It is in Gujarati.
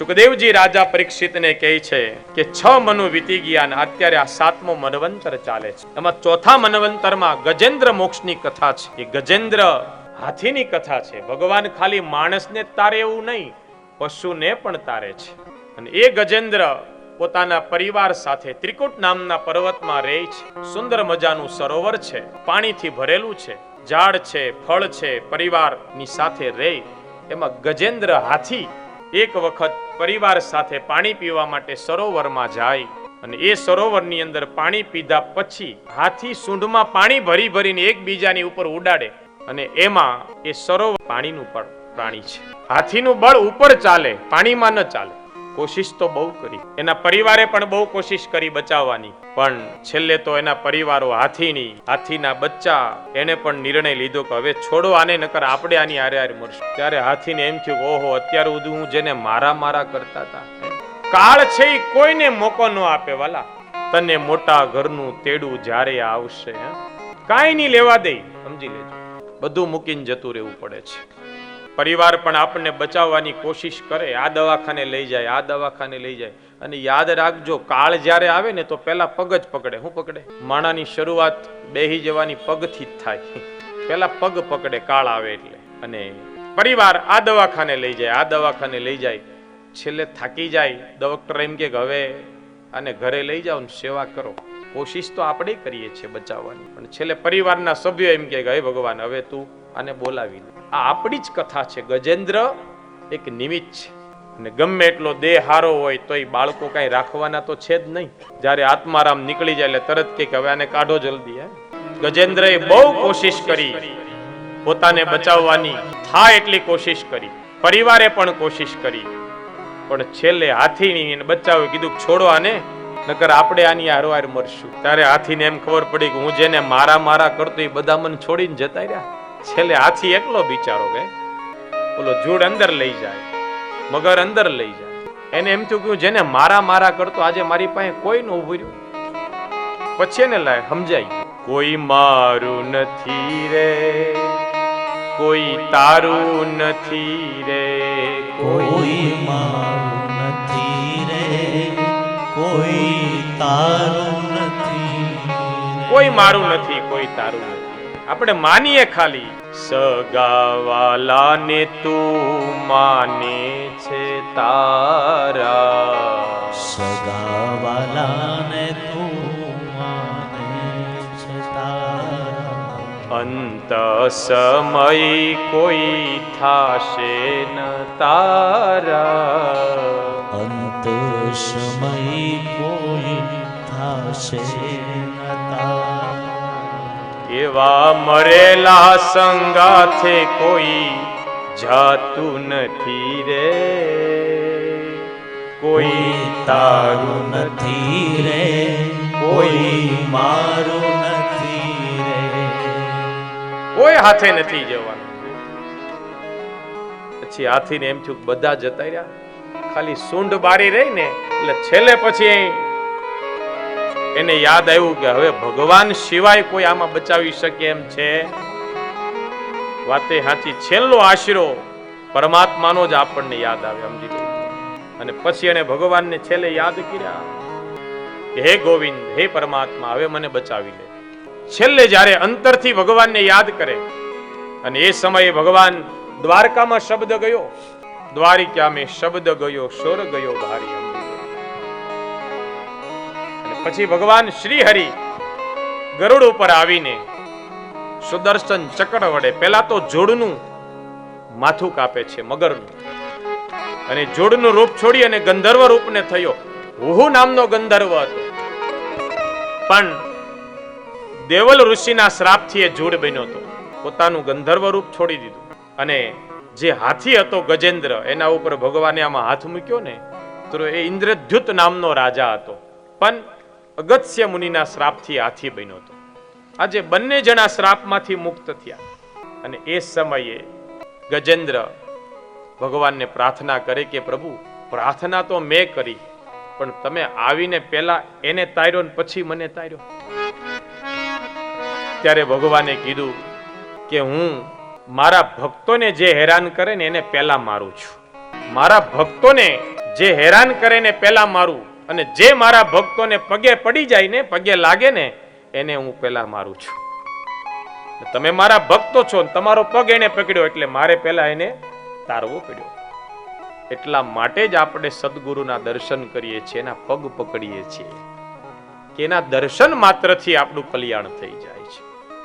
સુખદેવજી રાજા પરીક્ષિતને કહે છે કે 6 મનુ વીતી ગયા અને અત્યારે આ 7મો મનવંતર ચાલે છે. એમાં ચોથા મનવંતરમાં ગજેન્દ્ર મોક્ષની કથા છે. એ ગજેન્દ્ર હાથીની કથા છે. ભગવાન ખાલી માણસને તારે એવું નહીં, પશુને પણ તારે છે. અને એ ગજેન્દ્ર પોતાના પરિવાર સાથે ત્રિકૂટ નામના પર્વતમાં રહે છે. સુંદર મજાનું સરોવર છે, પાણીથી ભરેલું છે, ઝાડ છે, ફળ છે, પરિવારની સાથે રહે. એમાં ગજેન્દ્ર હાથી એક વખત પરિવાર સાથે પાણી પીવા માટે સરોવરમાં જાય અને એ સરોવરની અંદર પાણી પીધા પછી હાથી સૂંઢમાં પાણી ભરી ભરીને એકબીજાની ઉપર ઉડાડે અને એમાં એ સરોવર પાણીનું પણ પ્રાણી છે. હાથીનું બળ ઉપર ચાલે, પાણીમાં ન ચાલે. કોશિશ તો બહુ કરી, એના પરિવારે પણ બહુ કોશિશ કરી બચાવવાની, પણ છેલ્લે તો એના પરિવારો હાથીના બચ્ચા એને પણ નિર્ણય લીધો કે હવે છોડો આને, નકર આપણે આની હારે હારે મરશું. ત્યારે હાથીને એમ થયું, ઓહો, અત્યાર સુધી હું જેને મારા કરતા હતા, કાળ છે એ કોઈને મોકો ન આપે વાલા. તને મોટા ઘરનું તેડું જ્યારે આવશે, કાંઈ નહીં લેવા દે, સમજી લેજો. બધું મૂકીને જતું રહેવું પડે છે. પરિવાર પણ આપણને બચાવવાની કોશિશ કરે, આ દવાખાને લઈ જાય, આ દવાખાને લઈ જાય. અને યાદ રાખજો, કાળ જ્યારે આવે ને તો પેલા પગ જ પકડે. શું પકડે? માણાની શરૂઆત બેહી જવાની પગથી જ થાય. પેલા પગ પકડે કાળ આવે એટલે. અને પરિવાર આ દવાખાને લઈ જાય, આ દવાખાને લઈ જાય. છેલ્લે થાકી જાય, ડોક્ટર એમ કે હવે આને ઘરે લઈ જાઓ ને સેવા કરો. કોશિશ તો આપણે કરીએ છીએ બચાવવાની, પણ છેલ્લે પરિવારના સભ્યો એમ કે હે ભગવાન, હવે તું આને બોલાવી લે. આ આપણી જ કથા છે. ગજેન્દ્ર એક નિમિત્ત છે. અને ગમે એટલો દેહ હારો હોય તો એ બાળકો કઈ રાખવાના તો છે જ નહીં. જ્યારે આત્મારામ નીકળી જાય એટલે તરત કે હવે આને કાઢો જલ્દી. ગજેન્દ્રએ બહુ કોશિશ કરી પોતાને બચાવવાની, થાય એટલી કોશિશ કરી, પરિવારે પણ કોશિશ કરી, પણ છેલ્લે હાથીની બચાવે કીધું છોડો આને, નકર આપણે આની હારોહાર મરશું. ત્યારે હાથીને એમ ખબર પડી કે હું જેને મારા કરતો એ બધા મને છોડીને જતા રહ્યા. છેલ્લે હાથી એકલો બિચારો ગયે. બોલો જૂડ અંદર લઈ જાય, મગર અંદર લઈ જાય. એને એમ થયું કે જેને મારા કરતો આજે મારી પાસે કોઈ ન ઉભું રહ્યું. પછી એને લાય સમજાય, કોઈ મારું નથી રે, કોઈ તારું નથી રે, કોઈ મારું નથી રે, કોઈ તારું નથી, કોઈ મારું નથી, કોઈ તારું નથી. આપણે માનીએ ખાલી સગાવાલાને તું માને છે તારા, સગાવાલાને તું માને છે તારા, અંત સમય કોઈ થાશે ન તારા, અંત સમય કોઈ થાશે ન તારા. એવા મરેલા સંગાથે કોઈ જાતું નથી રે, કોઈ તારું નથી રે, કોઈ મારું નથી રે, કોઈ હાથે નથી જવાનું. પછી હાથીને એમ થયું બધા જતા રહ્યા, ખાલી સૂંઢ બારી રહી ને એટલે છેલ્લે પછી એને યાદ આવ્યું કે હવે ભગવાન સિવાય કોઈ આમાં બચાવી શકે એમ છે. વાતે સાચી, છેલ્લો આશરો પરમાત્માનો જ આપણને યાદ આવે, સમજી લો. અને પછી એને ભગવાનને છેલ્લે યાદ કર્યા કે હે ગોવિંદ, હે પરમાત્મા, હવે મને બચાવી લે. છેલ્લે જ્યારે અંતરથી ભગવાનને યાદ કરે અને એ સમયે ભગવાન દ્વારકામાં શબ્દ ગયો, દ્વારિકા મેં શબ્દ ગયો, શોર ગયો ભારી. પછી ભગવાન શ્રી હરિ ગરુડ ઉપર આવીને સુદર્શન ચક્ર વડે પેલા તો જોડનું માથું કાપે છે, મગરનું, અને જોડનું રૂપ છોડી અને ગંધર્વ રૂપને થયો. હુહુ નામનો ગંધર્વ હતો, પણ દેવલ ઋષિના શ્રાપથી એ જોડ બન્યો હતો. પોતાનું ગંધર્વ રૂપ છોડી દીધું અને જે હાથી હતો ગજેન્દ્ર, એના ઉપર ભગવાને આમાં હાથ મૂક્યો ને તો એ ઇન્દ્રદ્યુત નામનો રાજા હતો, પણ અગત્ય મુનિના શ્રાપથી હાથી બન્યો હતો. આજે બંને જણા શ્રાપમાંથી મુક્ત થયા. અને એ સમયે ગજેન્દ્ર ભગવાનને પ્રાર્થના કરે કે પ્રભુ, પ્રાર્થના તો મેં કરી, પણ તમે આવીને પહેલા એને તાર્યો ને પછી મને તાર્યો. ત્યારે ભગવાને કીધું કે હું મારા ભક્તોને જે હેરાન કરે ને એને પહેલા મારું છું. મારા ભક્તોને જે હેરાન કરે ને પેલા મારું, અને જે મારા ભક્તોને પગે પડી જાય ને, પગે લાગે ને, એને હું પેલા મારું છું. તમે મારા ભક્તો છો, તમારો પગ એને પકડ્યો એટલે મારે પેલા એને તારવો પડ્યો. એટલા માટે જ આપણે સદગુરુના દર્શન કરીએ છીએ, એના પગ પકડીએ છીએ કે એના દર્શન માત્રથી આપણું કલ્યાણ થઈ જાય.